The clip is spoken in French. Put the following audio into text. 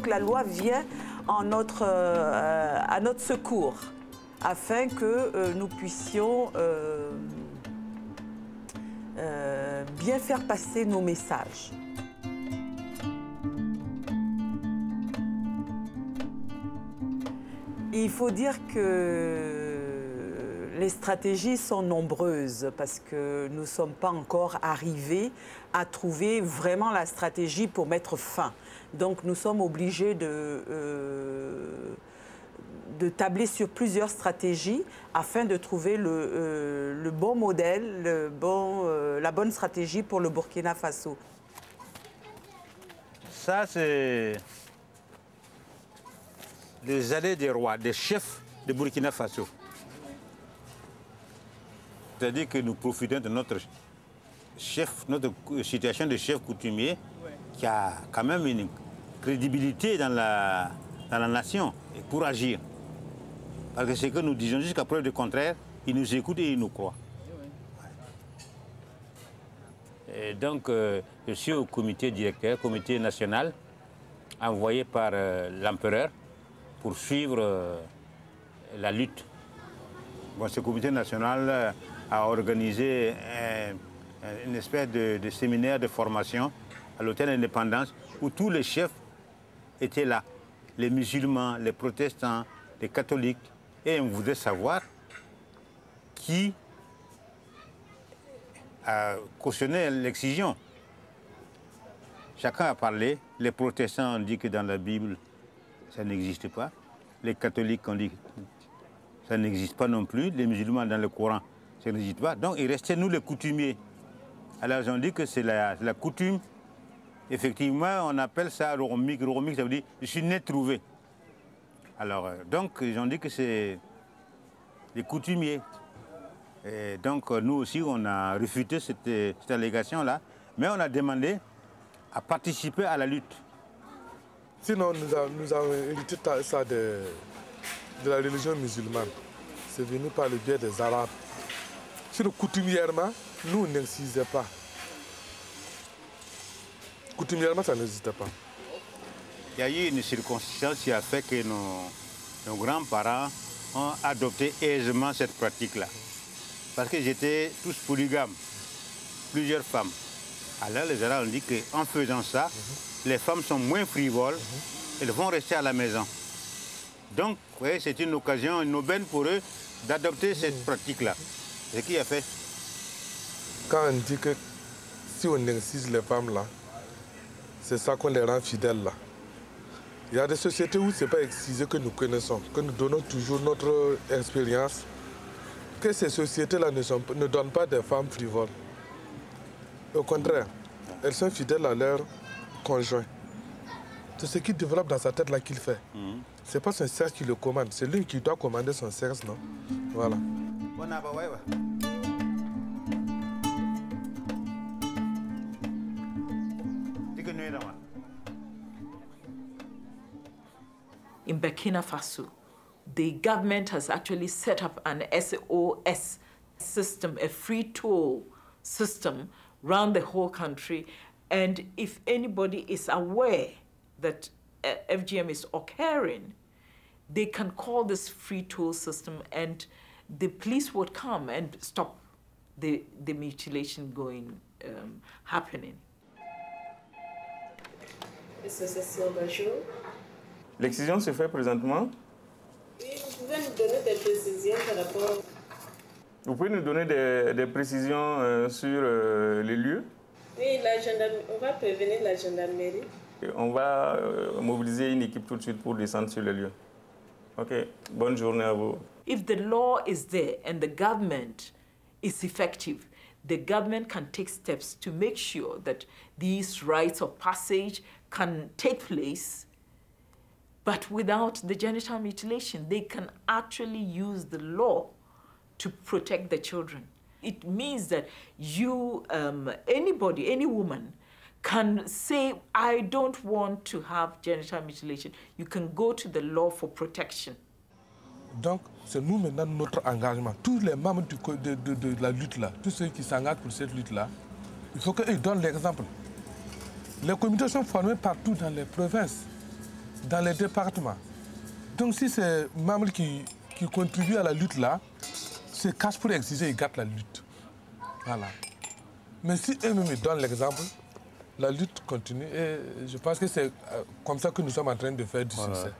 donc la loi vient à notre secours afin que nous puissions bien faire passer nos messages. Il faut dire que les stratégies sont nombreuses parce que nous ne sommes pas encore arrivés à trouver vraiment la stratégie pour mettre fin. Donc nous sommes obligés de tabler sur plusieurs stratégies afin de trouver le bon modèle, la bonne stratégie pour le Burkina Faso. Ça, c'est les allées des rois, des chefs de Burkina Faso. C'est-à-dire que nous profitons de notre situation de chef coutumier qui a quand même une crédibilité dans la nation et pour agir. Parce que ce que nous disons jusqu'à preuve du contraire, ils nous écoutent et ils nous croient. Et donc, je suis au comité directeur, comité national, envoyé par l'empereur pour suivre la lutte. Bon, ce comité national a organisé une espèce de séminaire de formation à l'hôtel Indépendance où tous les chefs étaient là. Les musulmans, les protestants, les catholiques. Et on voudrait savoir qui a cautionné l'excision. Chacun a parlé. Les protestants ont dit que dans la Bible, ça n'existe pas. Les catholiques ont dit que ça n'existe pas non plus. Les musulmans dans le Coran, ça n'existe pas. Donc il restait nous les coutumiers. Alors ils ont dit que c'est la coutume. Effectivement, on appelle ça Roromik. Roromik, ça veut dire je suis né trouvé. Alors donc ils ont dit que c'est les coutumiers. Et donc nous aussi, on a refuté cette allégation-là. Mais on a demandé à participer à la lutte. Sinon, nous avons hérité ça de la religion musulmane. C'est venu par le biais des Arabes. Sinon, coutumièrement, nous n'existait pas. Coutumièrement, ça n'existait pas. Il y a eu une circonstance qui a fait que nos grands-parents ont adopté aisément cette pratique-là. Parce qu'ils étaient tous polygames, plusieurs femmes. Alors les Arabes ont dit qu'en faisant ça, les femmes sont moins frivoles, elles vont rester à la maison. Donc, vous voyez, c'est une occasion, une aubaine pour eux d'adopter cette pratique-là. Ce qui a fait. Quand on dit que si on incise les femmes là, c'est ça qu'on les rend fidèles là. Il y a des sociétés où ce n'est pas excisé que nous connaissons, que nous donnons toujours notre expérience, que ces sociétés-là ne donnent pas des femmes frivoles. Au contraire, elles sont fidèles à leur conjoint. C'est ce qui développe dans sa tête là qu'il fait. Ce n'est pas son sexe qui le commande, c'est lui qui doit commander son sexe, non? Voilà. In Burkina Faso, the government has actually set up an SOS system, a free toll system around the whole country. And if anybody is aware that FGM is occurring, they can call this free toll system and the police would come and stop the mutilation happening. L'excision se fait présentement. Oui, vous pouvez nous donner des précisions par rapport... Vous pouvez nous donner des précisions sur les lieux? Oui, on va prévenir la gendarmerie. On va mobiliser une équipe tout de suite pour descendre sur les lieux. OK, bonne journée à vous. If the law is there and the government is effective, the government can take steps to make sure that these rites of passage can take place. But without the genital mutilation, they can actually use the law to protect the children. It means that you, anybody, any woman, can say, I don't want to have genital mutilation. You can go to the law for protection. Donc, c'est nous maintenant notre engagement. Tous les membres de la lutte là, tous ceux qui s'engagent pour cette lutte là, il faut qu'ils donnent l'exemple. Les comités sont formés partout dans les provinces. dans les départements. Donc si ces membres qui contribuent à la lutte là se cachent pour exiger, ils gâtent la lutte. Voilà. Mais si eux-mêmes donnent l'exemple, la lutte continue et je pense que c'est comme ça que nous sommes en train de faire du succès.